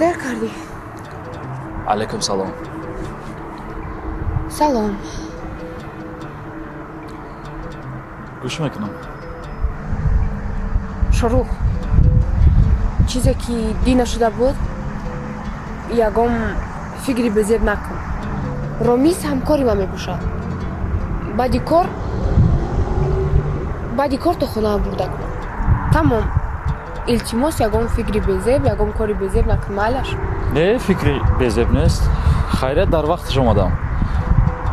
دیر کردی. علیکم سلام. سلام. گوش میکنم. شروع. چیزی که دی نشده بود یکم فکری به ذهن نکن. رامیز همکاری ما میباشد. بعدی کار تو خونه برده کن. تمام. التماس یکم فکری به ذهن یکم کاری به ذهن نکن مالش. نه فکری بزرگ نیست. خیرت در وقتش اومدم.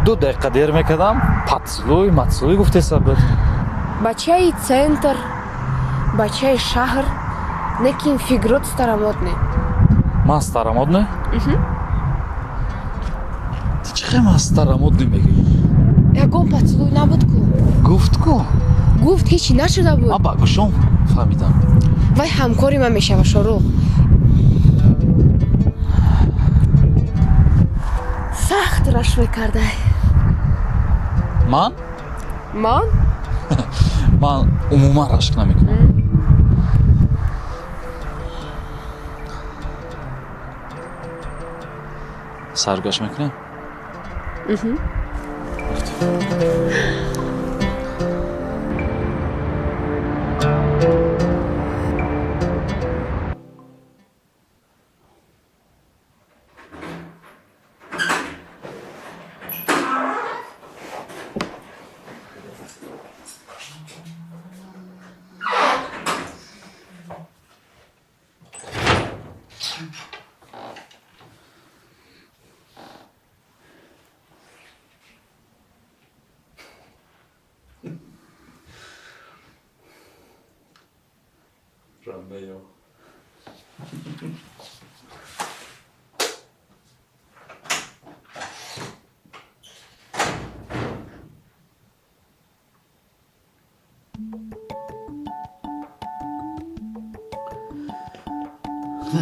2 دقیقه دیر میکردم. پاتسلوی گفته صبر. بچه центр, بچه شهر, неким фигурат старомодный. من старомодный؟ Ты чего من старомодный میگی؟ یکم پاتسلوی نبود کو. گفت کو؟ گفت هیچی نشده بود. من با گوشم فهمیدم. وای همکاری من میشه و شروع. سخت رشوه کرده. من عموما رشک نمیکنم. سرگاش میکنم؟ Romeo.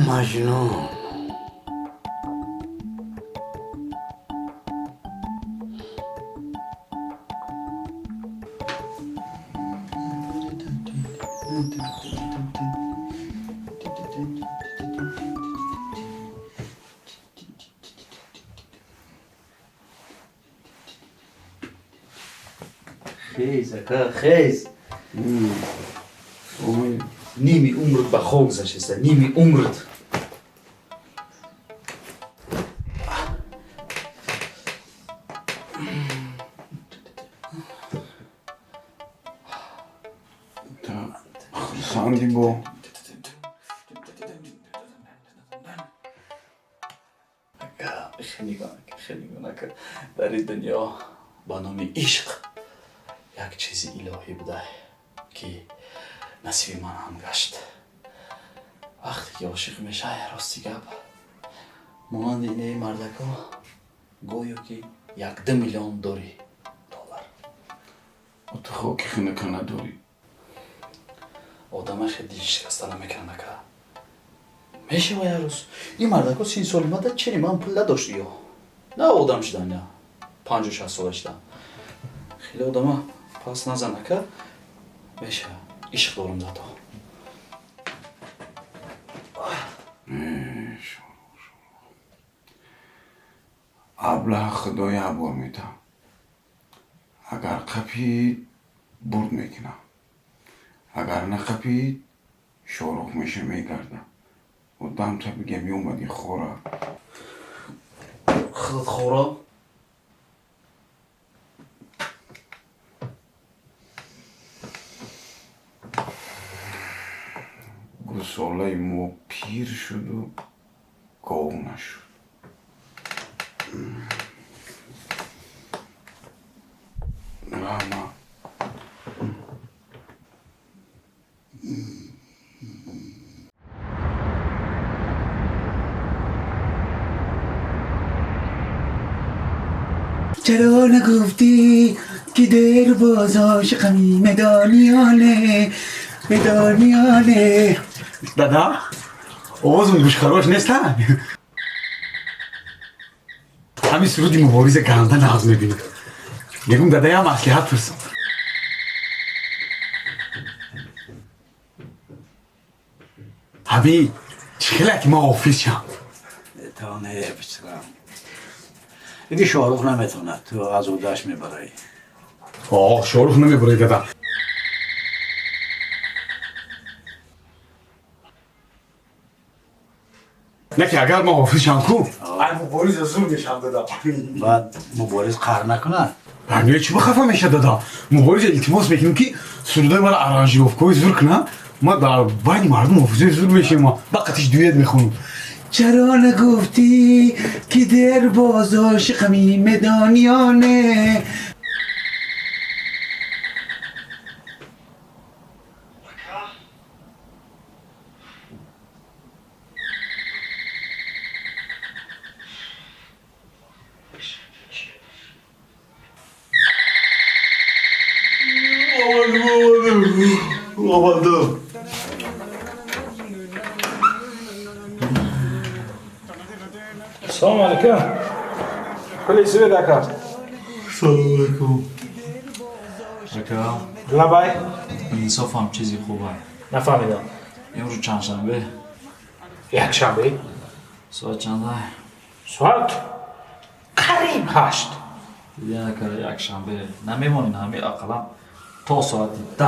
مجنون. خیز اکا خیز نیمی عمرت به خواب گذشته نیمی عمرت خاندی با خیلی گونه در این دنیا با نام عشق یک چیز الهی بوده که نصیب من هم گشت. وقتی که عاشق میشه راستی گپ مانند اینه مردکا گویا که 1 میلیون $1 تو خاک خونه کنه داری. آدم خیلی شکسته نمیکنه که میشه و یه روز این مردکا 30 سال مدت چنین من پول نداشتی یا نه آدم شدن یا 50-60 سال شدن خیلی آدم پس نزنه که میشه عشق دارم زده ابله خدای عبور میدم. اگر قپید برد میکنم. اگر نقپید شاروخ میشه میگردم. و دم تا بگم اومدی خوره خود خوره گساله ما پیر شد و گاو نشد. رحمه چرا نگفتی که دیر باز عاشقمی مدانیانه دادا آوازم گوش خراش نیستن همین سرودی مبارز گرانده ناز میبینید میگم دادای هم اصلیحت پرسم حبیب چقدر که ما آفیس شم تا نمی‌تونم. دیگه شاهرخ نمیتونه تو از اودش میبری. آه شاروخ نمیبره دادا نه که اگر ما آفیس شم کو ای مبارز زور میشم دادا بعد مبارز قهر نکنه. برنامه چی بخفه میشه دادا مبارز التماس میکنیم که سرودای مرا ارانژیروفکوی زور کنه ما در بین مردم حافظه زور میشیم ما بقیتش دویت میخونیم چرا نگفتی که در باز عاشقمی مدانیانه سلام علیکم. پلیسی به دکار. سلام علیکم. لبای. انصاف هم چیزی خوبه. نفهمیدم. امروز چند شنبه؟ یک شنبه. ساعت چنده؟ ساعت قریب 8. یک شنبه نمیمونین همه اقلا تا ساعت 10-11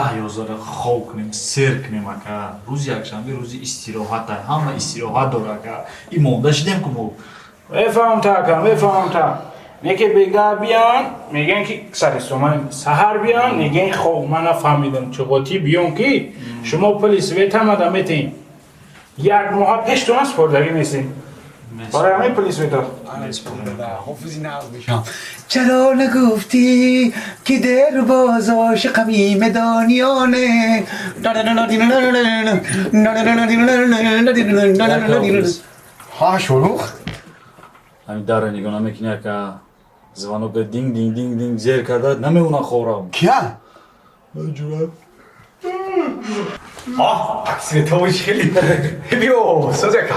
خواب کنیم سیر کنیم اکا روز یک شنبه روزی استراحت همه استراحت داره اکا این مونده شدیم که مو بفهم تا. میگه بگه بیان میگن که سر سومن سهر بیان میگن خب من نفهمیدم چقاطی بیان که شما پلیس ویت هم آدمیتین یک ماه پیش تو سپردگی نیستین برای همین پلیس ویت حافظی نقض میشم چرا نگفتی که در باز عاشقمی مدانیانه ها شروخ همین در نگاه نمیکنه که زبانو که دینگ دینگ دینگ دینگ زیر کرده نمیونه خورم کیا؟ آه اکسیل تاویش خیلی بیو سازه که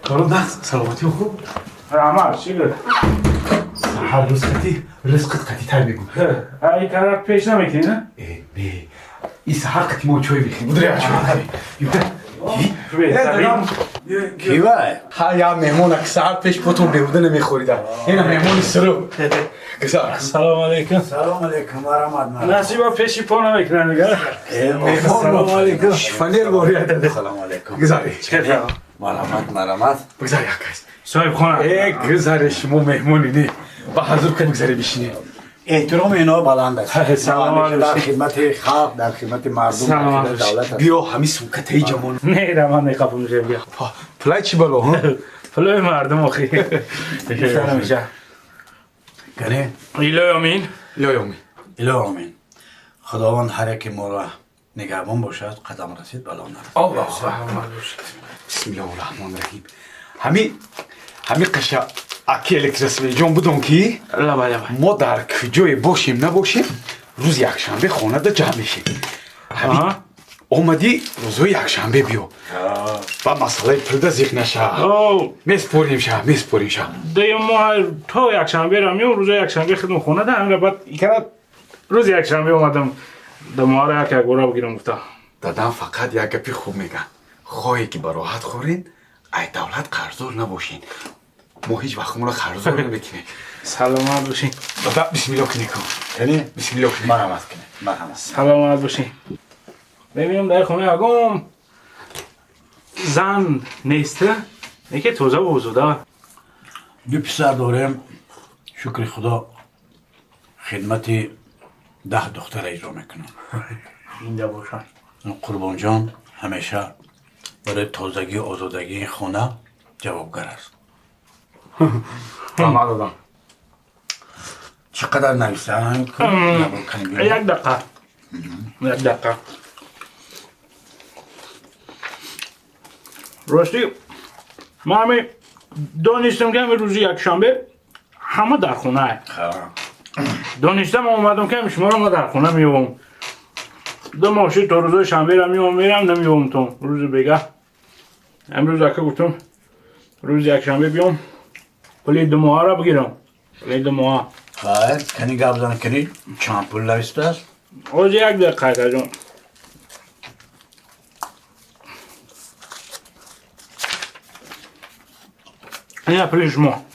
کارو نقص سلامتی خوب رحمت چی بود؟ هر رزقت قطی تر بگو این طرف پیش نمیکنی نه؟ نه این سهر قطی ما چوی بخیم بودره کیوه؟ ها یا مهمون که سهر پیش پتون بیوده نمیخوریدم اینه مهمون سرو گذار سلام علیکم. سلام علیکم ورحمت نصیبا پیشی پا نمیکنن نگه. سلام علیکم فنیر بوریت ده سلام علیکم. گذاری مرحمت. بگذار یک کس صاحب خانه. گذاری شما مهمونی نه با حضور که بگذاری بشینی احترام اینا بلند است. سلام علیکم. در خدمت خلق در خدمت مردم سلام در خدمت دولت است. بیا همی سوکته ای جمعون نه در من نقاب میشه بیا. پلای چی بلو ها؟ پلوی مردم آخی. بیشتر میشه. کنه؟ ایلای امین. لایومی اله آمین. خداوند هر یک ما را نگهبان باشد قدم رسید بلا نرسد. الله اکبر بسم الله الرحمن الرحیم همی قشا اکی الکترسوی جون بودم که لبا ما در کجای باشیم نباشیم روز یک شنبه خانه دا جمع میشیم همی اومدی روزو یک شنبه بیو و مسئله پرده زیق نشه میسپوریم شه دیگه ما تا یک شنبه را میام روز یک شنبه خدمت خونه ده بعد ایکرا روز یک شنبه اومدم دما را یک گورا بگیرم گفتا دادم فقط یک گپی خوب میگن خواهی که براحت خورین ای دولت قرضور نباشین ما هیچ وقت ما را قرضور نمیکنیم سلامت باشین دادا بسم الله کنی کن کنی؟ بسم الله کنی مرحمت کنی. مرحمت. سلامت باشین ببینم در خونه اگم زن نیسته یکی توزه و حضوده دو پسر دارم شکر خدا خدمت 10 دختر اجرا میکنم. اینجا باشن قربان جان همیشه برای تازگی و آزادگی این خانه جوابگر است. رحمت دادم چقدر نویسته یک دقیقه راستی ما همه دانستم که همه روزی یک شنبه همه در خونه دانستم اومدم که شما رو ما در خونه میوم دو ماشین تا روز شنبه را میوم میرم نمیوم تو روز بگه امروز اکه گفتم روز یک شنبه بیام پلی دو ماه را بگیرم پلی دو ماه خیر کنی گپ زن کنی چند پول نویسته است؟ روز یک دقیقه جان این پول شما.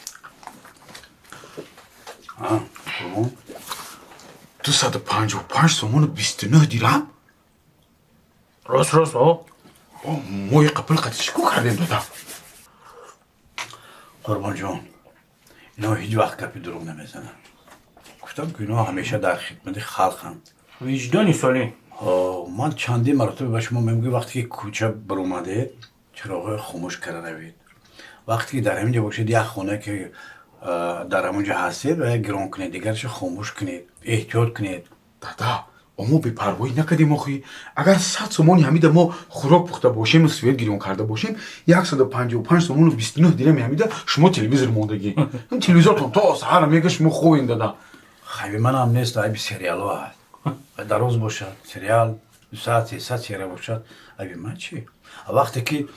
255 تومان و 29 دیرم؟ راست ها؟ ما یه قبل قطعش کو کردیم دادا. قربان جان اینا هیچ وقت گپی دروغ نمیزنن. گفتم که اینا همیشه در خدمت خلقن. وجدانی سالی. من چندین مرتبه به شما میگم وقتی که کوچه برومده چراغ خاموش کرده روید. وقتی که در همینجا باشید یک خونه که در همونجا هستید و گران کنید دیگرش خاموش کنید احتیاط کنید. دادا اما بی پروایی نکردیم آخی. اگر 100 تومانی همیده ما خوراک پخته باشیم و سویت گیرون کرده باشیم 155 تومان و 29 دیرم همیده شما تلویزیون موندگی. این تلویزیون تا سحر میگه شما خوین دادا. خیلی من هم نیست عیب سریال ها هست. در روز باشد سریال 2 ساعت 3 ساعت سریال باشد عیب من چی؟ وقتی که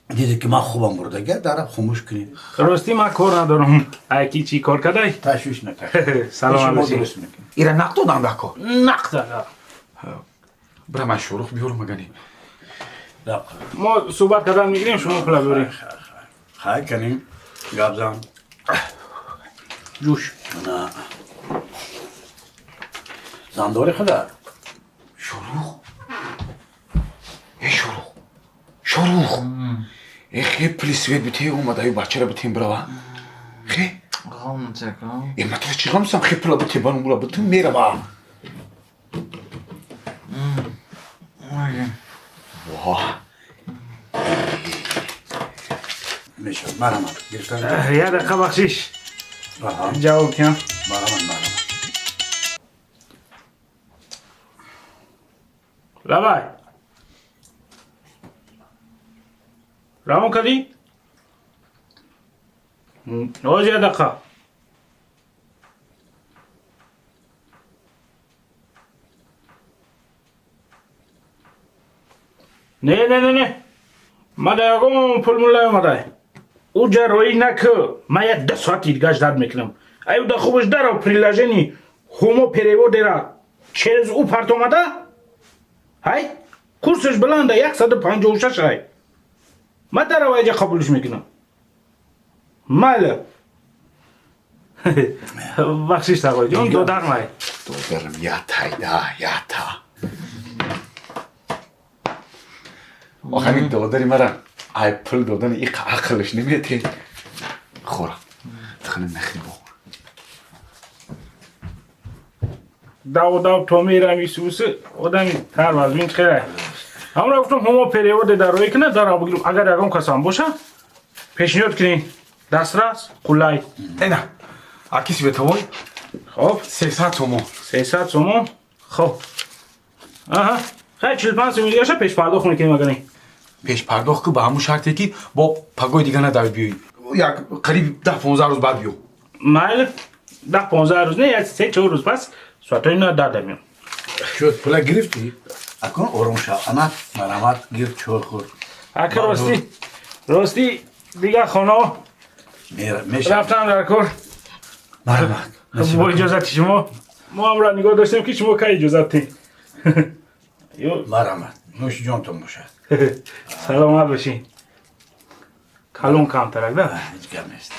دیدی که من خوبم بردگه در خاموش کنید. راستی من کار ندارم. ایکی چی کار کردی؟ تشویش نکرد. سلام علیکم. ایره نقد دادم دکا. نقد دادم. برای من شروع بیارم مگنی. ما صحبت کردن میگیریم شما پلا بریم. خیلی کنیم گابزن. جوش. نه. زنداری خدا. شروع. ای شروع. ای خیلی پلیسویت بیتی اومده ای بچه را بیتیم بروا. خیلی. غام تکام. ای مطلب چی غم سم خیلی پلا بیتی بانم برا بیتیم میره با. واه. میشه مرحمت گرفتن. یه دقیقه بخشیش. جواب کن. مرحمت. لبای. رامو کردی؟ نوز یه دقیقه. نه ما دیگه پول مولای اومده او جروی نکه من یک 10 ساعتی دیگه درد میکنم ایو دا خوبش در و پریلاژنی همو پریوو دیره چیز او پرت اومده های کورسش بلنده 156 های من در و ایجا قبولش میکنم ماله بخشیش تقوی جون دو در مای دادرم یا تا آخه دادری مرا ای پل دادن ای عقلش نمیتی خورم دخل نخی بخور داو تو میرم ایسوسه آدمی تر وزمین خیره همون گفتم همه پریود در روی کنه در بگیرم اگر یکم کسان باشه پیشنهاد کنین دسترس قلای نه اکیسی به توی خب 300 تومان 300 تومان خب آها خیلی 45 میلیون شه پیش پرداخت میکنیم اگر این پیش پرداخت که به همون شرطی که با پگای دیگه نداری بیایی یک قریب 10-15 روز بعد بیو مایل 10-15 روز نه یا 3-4 روز پس ساعتای نه داده میام شد پولا گرفتی؟ اکن آروم شو انا مرحمت گرفت چور خور اکر راستی دیگه خانه میشه رفتم در کار مرحمت با اجازت شما ما هم را نگاه داشتیم که شما که اجازتی مرحمت نوش جانتون باشد سلامت باشین کلون کم ترک ده هیچ گم نیست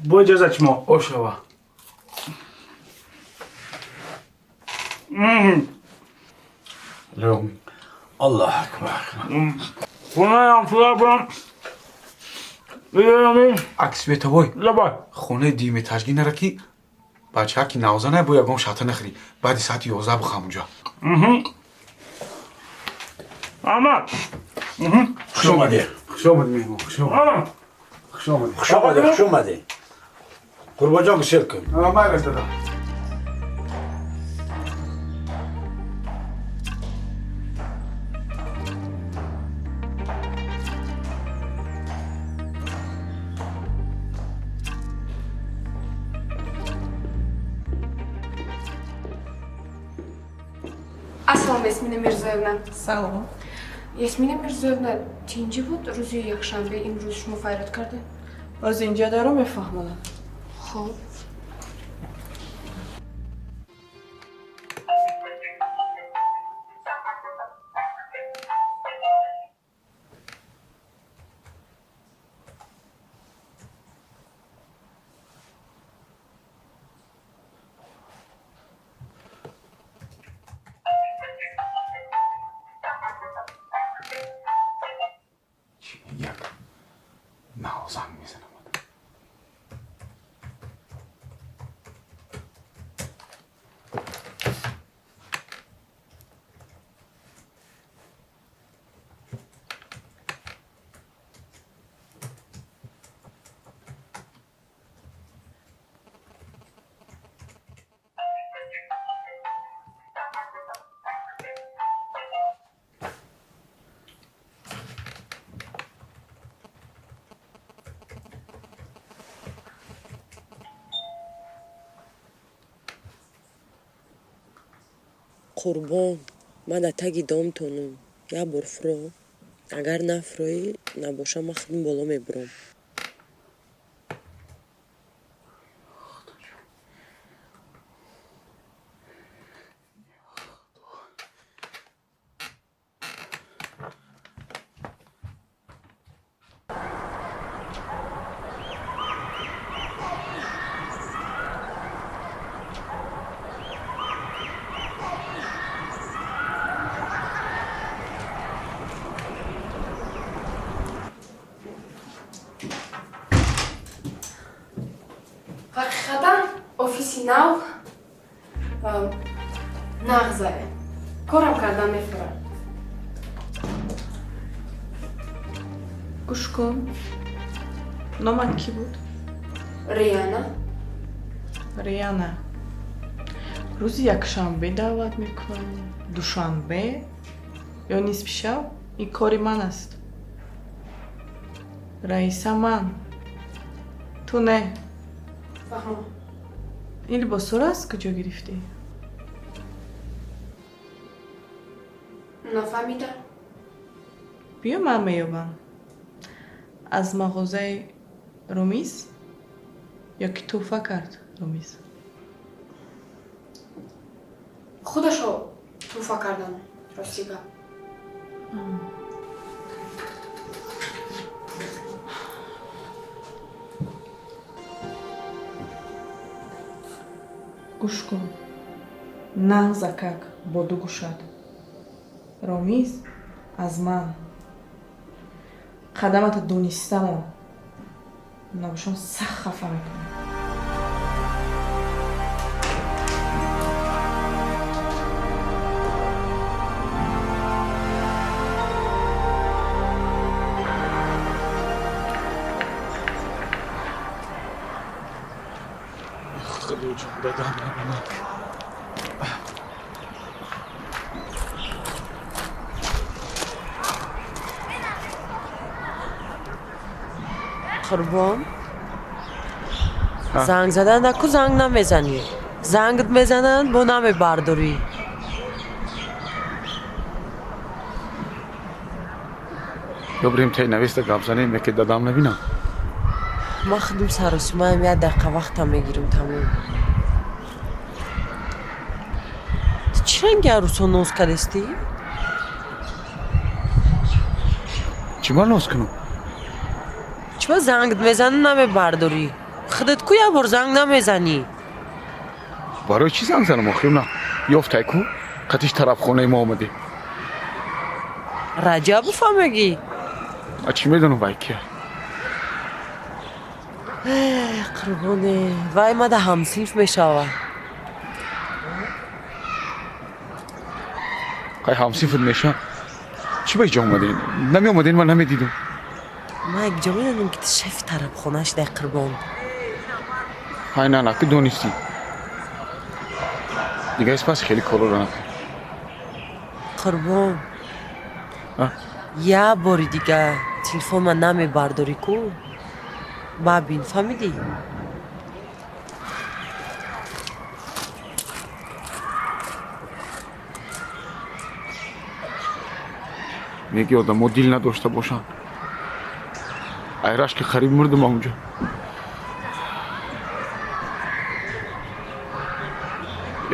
با اجازت شما اوشوا لومی الله اکبر خونه هم سوار برم بیدرمی عکس به توی لبای خونه دیمه تشگی نرکی بچه ها که نوزنه باید گم شاته نخری بعد ساعت 11 بخوام اونجا احمد خوش اومده خوش آمد میمون خوش آمد خوش آمد خوش اومده قربان جان بسیار کن من دادم Aslan Yasmina Mirzoyevna. سلام Yasmina Mirzoyevna چینجی بود روز یکشنبه این روز شما فریاد کرده؟ از اینجا دارم میفهمم خب قربان من در تگی دامتونم یه بار فرو اگر نفروی نباشه من خودم بالا میبرم حقیقتا آفیسی نو نغزه کارم کردن میفرم گوش کن نامت کی بود؟ ریانا ریانا روز یکشنبه دعوت میکنی دوشنبه یا نصف شب این کاری من است رئیسه من تو نه فهمم این لباس رو از کجا گرفتی؟ نفهمیدم بیا من میابم از مغازه رومیز یا که توفه کرد رومیز خودشو توفه کردن راستی گفت گوش کن نغز کک با دو گوشت رامیز از من قدمت دونستم و نباشم سخت خفه میکنم خدا جون بدم نمیاد قربان زنگ زدن نکو زنگ نمیزنی زنگت میزنن با نمی برداری ببریم تای نویست گپ زنیم که دادم نبینم ما خودم سر و سیمایم یه دقیقه وقتم میگیرم تموم چی رنگ عروسا نوز کردستی؟ چی بار نوز کنم؟ چرا زنگت میزنن نمی برداری؟ خودت کو یه بار زنگ نمیزنی؟ برای چی زنگ زنم آخریم نه؟ یافتای کو؟ قطیش طرف خونه ما آمده رجب فهمگی؟ چی میدونم وای که؟ قربانه وای ما ده همسیف میشوه قای همسیفت میشه؟ چی به اینجا آمدین؟ نمی آمدین من نمیدیدم ما یک جا میدونم که شف طرف خونش ده قربان های نه که دونستی دیگه از پس خیلی کارو رو نکن قربان یه باری دیگه تلفن من نمی برداری کو ببین فهمیدی؟ میگی آدم ها دیل نداشته باشن ایرش که خریب مردم اونجا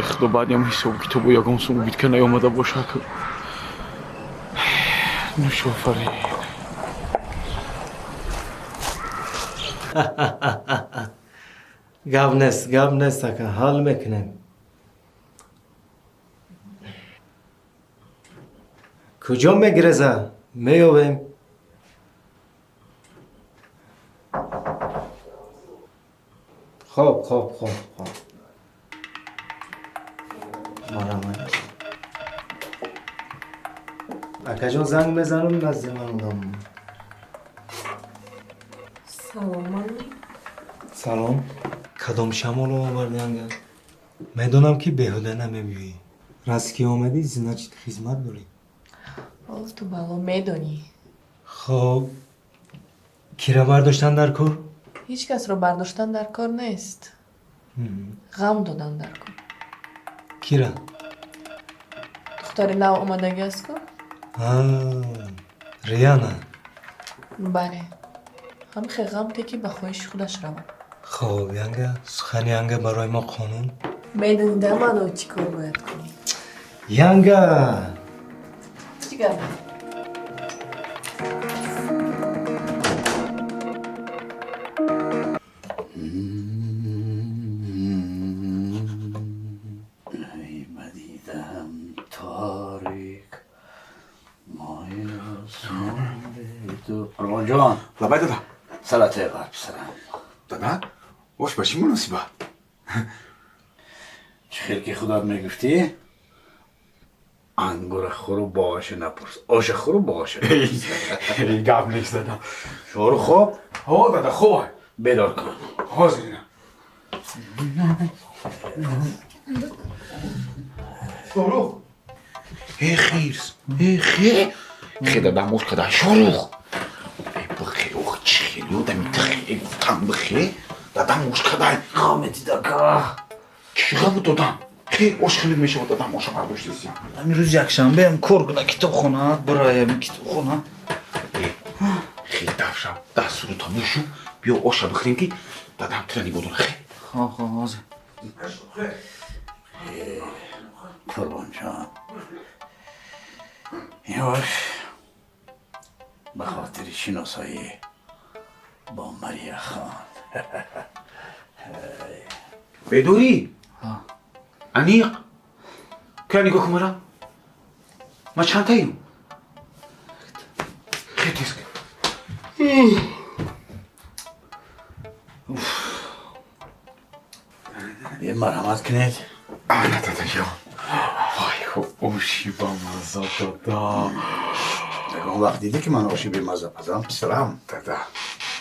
خدا بعدی هم حساب کتابو یکم سونو بید که نیامده باشه که نوش آفرین گاب نیست که حال میکنیم کجا میگرزه میابیم خوب اکا جان زنگ میزنم نزد من اونم سلام کدام شمال رو آوردی انگل میدونم که بهوده نمیبیوی راست که آمدی زنچت خدمت داری باز تو بالا میدونی خب کی را برداشتن در کار؟ هیچ کس رو برداشتن در کار نیست غم دادن در کار کی را؟ دختر نو آمادگی است که؟ ریانا بله هم خیغم تکی به خواهش خودش روم خب ینگه سخنی ینگه برای ما قانون میدونیده من چی کار باید کنی ینگه چی گرده؟ مدیدم تاریک مای تو روان جان لبای دادا سلطه قرب سرم دادا واش باشی مناسبه چه خیلی که خودت میگفتی؟ انگور خورو باشه نپرس آش خورو باشه ای گپ نیست دادا شورو خوب؟ ها دادا خوبه بیدار کن حاضرینم شروخ ای خیرس ای خیر خیر دادا موش کده شروخ ای بخیر اوخ چی خیلی او دمی تخیل گفتم بخیر دادا موش کده خامتی دکا چی بود دادم خیر اوش خیلی میشه دادا موشا برداشت دیسیم همین روز یکشنبه هم کار کنه کتاب خونه برای همین کتاب خونه خیلی دفشم دست رو تا موشو بیا اوشا بخوریم که دادم ترنی بودون خیر خواه حاضر قربان جان یواش به خاطر شناسایی با مریا خان بدوری انیق که نگاه کمارا ما چند تاییم خیلی تیز که یه مرحمت کنید آنه دادا یا وای خب اوشی با مزا دادا نگاه وقت دیده که من آشی به مزه پزم پسرم دادا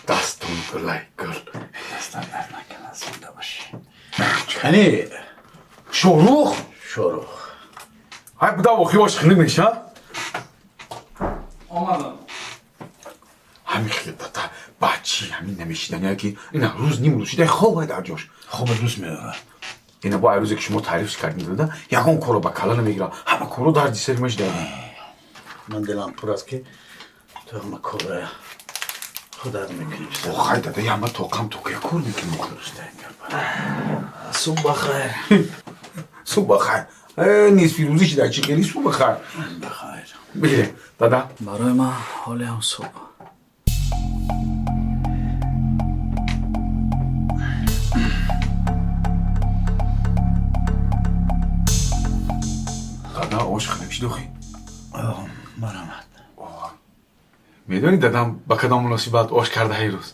دستون بلای گل دستم در نکنه زنده باشی کنی شروخ شروع های بودا وخی باش خیلی میشه آمدم همین خیلی دادا بچی همین نمیشیدن که اینا روز نیم روز شده خوبه در جاش خوب دوست میدارم اینا با روزی که شما تعریفش کردین دادا یکون کارو با کلا نمیگیرم همه کارو در دیسرمش دارم من دلم پر است که تو همه کار خودت میکنی خواهی دادا یه همه توقم توقع کار میکنی صبح بخیر صبح بخیر نیست فیروزی شده چی کنی صبح بخیر بخیر بگیره دادا برای من حالی هم صبح دادا آش خیلی چی دوخی مرحمت میدونی دادم با کدام مناسبت آش کرده های روز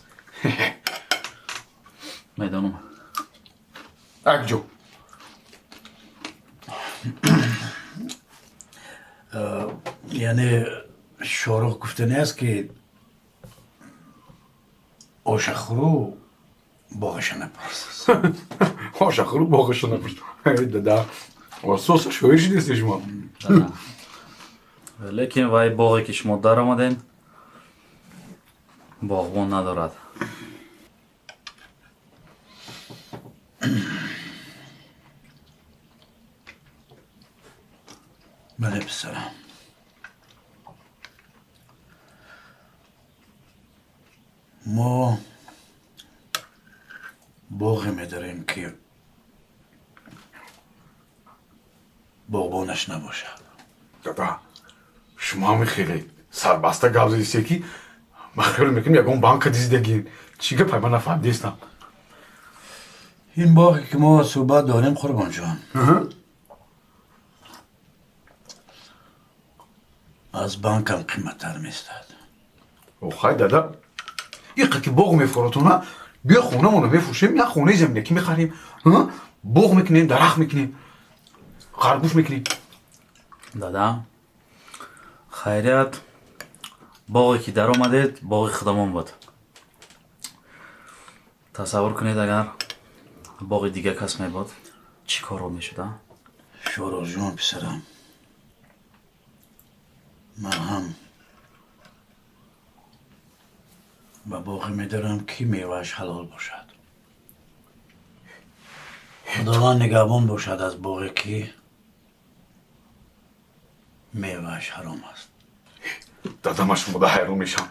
میدانم اگجو یعنی شاروخ گفتنی است که آشخورو باغش نپرس آشخورو باغش نپرس دادا سوسا شویش نیستی شما لیکن وای باغی که شما در آمدین باغبان ندارد بله پسرم ما باغی میداریم که باغبانش نباشد دادا شما همین خیلی سربسته گبزه دیستی که من خیلی میکنم یکون بانک دیزدگین چی که پایمان نفهم دیستم این باغی که ما صحبت داریم قربان جان از بانک هم قیمت‌تر میستد او خواهی دادا این که باغ میفروتونه بیا خونه مونو میفروشیم یا خونه زمینکی میخریم باغ میکنیم درخت میکنیم خرگوش میکنیم دادا خیریت باغی که در آمدید باغی خودمان بود تصور کنید اگر باغی دیگه کس می بود چی کار رو می شده؟ شورو جان پسرم من هم به باغی میدارم که میوهش حلال باشد خداوند نگهبان باشد از باغی که میوهش حرام است. دادا ما شما ده حیرون میشم.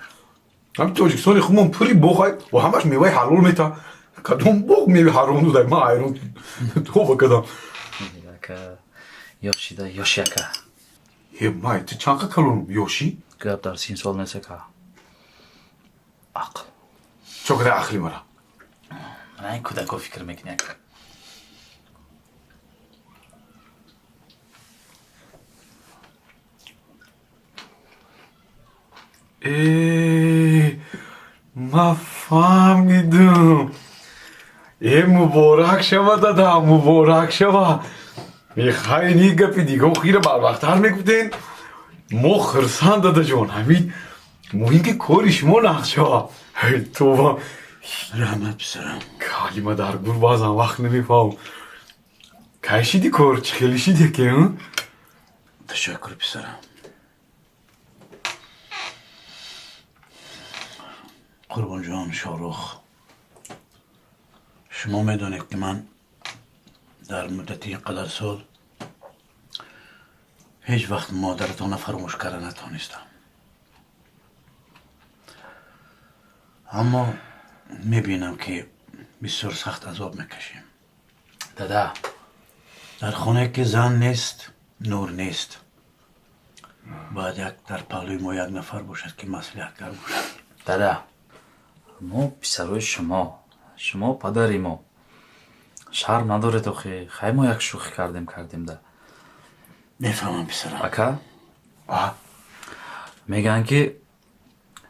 هم تاجیکستانی خودمون پولی بخوای و همش میوه حلال میتا. کدوم بخ میوه حرام داده ما حیرون تو بکدم. Yaka Yoshida Yoshiyaka. یه مای تو چند کلون یوشی؟ Gap dar sin sol neseka. Aql. چقدر عقلی مرا. من این کودکو فکر میکنم. ما فهمیدم. مبارک شوه دادا مبارک شوه. خیلی گپی دیگه خیره بر وقتر میگفتین. ما خرسان دادا جان همین مهم که کاری شما نقشه ها. تو رحمت بسرم. کالی ما در گور بازم وقت نمیفهم. کایشیدی کار چخیلیشیدی که تشکر پسرم. قربان جان شاروخ، شما میدونید که من در مدتی قدر سال هیچ وقت مادرتان فراموش کردن نتونستم. اما میبینم که بسیار سخت عذاب میکشیم. دادا در خونه که زن نیست نور نیست. باید در پهلوی ما یک نفر باشد که مصلحت کار باشد. دادا ما پسروی شما پدری ما شرم نداره تو خیلی ما یک شوخی کردیم ده. نفهمم پسرم. اکا میگن که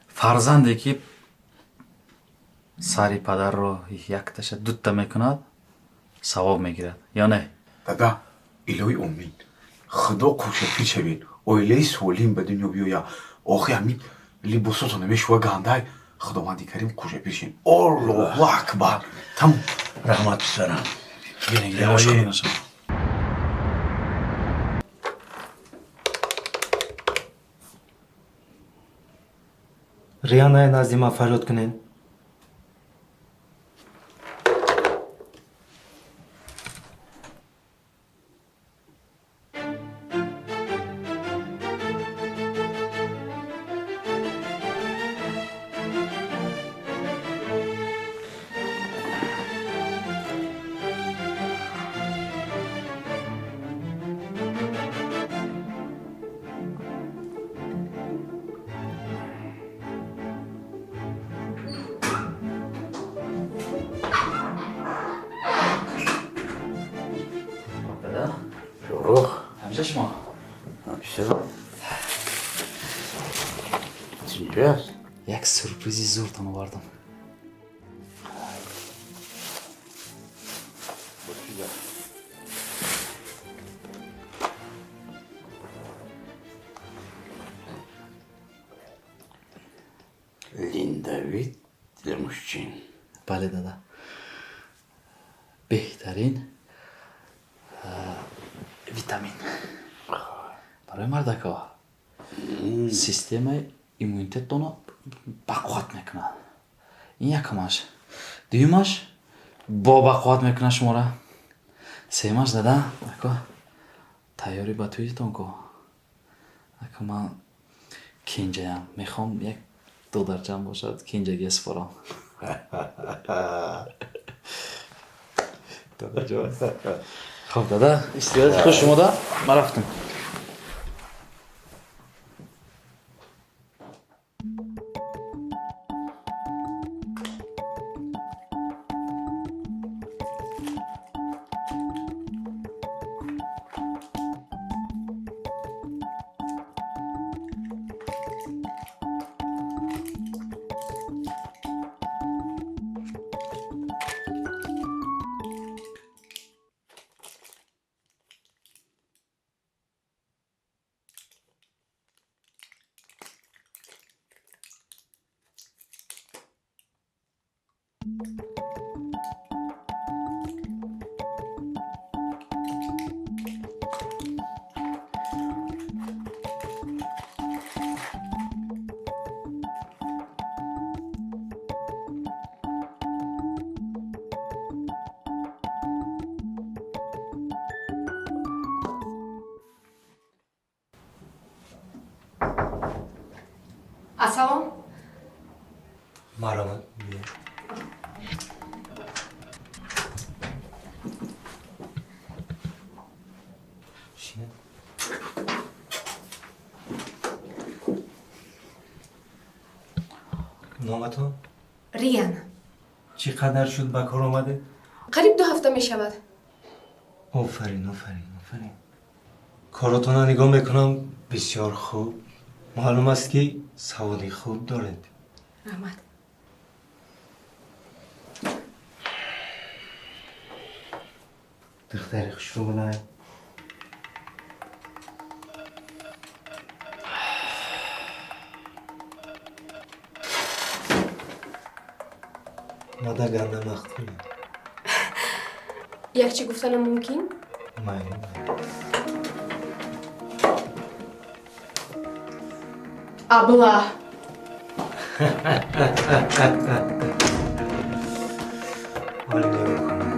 فرزندی که سری پدر رو یک تشه دوتا میکند ثواب میگیرد یا نه؟ دادا الهی امید خدا کوشه پیچه بین اویلی سولیم به دنیا بیویا آخی همین لیبوسوتو نمیشوه گندای خداوندی کریم کوشه پیشین الله اکبر تموم. رحمت پسرم. بینید یواش کنید شما. ریانای نزدی ما فریاد کنین. دادا شاروخ همیشه شما پسرم چی است؟ یک سورپریزی زورتان آوردم. لیندویت لموشچین. بله دادا بهترین ویتامین برای مردکا سیستم ایمونیتتون رو بقوت میکنه. این یکمش. دویمش با بقوت میکنه شما را. سیمش دادا اکا تیاری با تویتون کو. اکا من کینجایم میخوام یک دو درجم باشد کینجگی سپرم. دادا جان خب دادا استراحت خوش شما دا ما رفتم. Асалом. Марhamат. Şimdi. نامتون؟ ریان. چقدر شد به کار آمده؟ قریب 2 هفته می شود. آفرین آفرین آفرین. کاراتون را نگاه میکنم بسیار خوب. معلوم است که سواد خوب دارید. رحمت. دختر خوش رو بنای. مادر گنده مخفولی. یک چی گفتنم ممکن؟ مایلون. ابله. حال نمیکنم.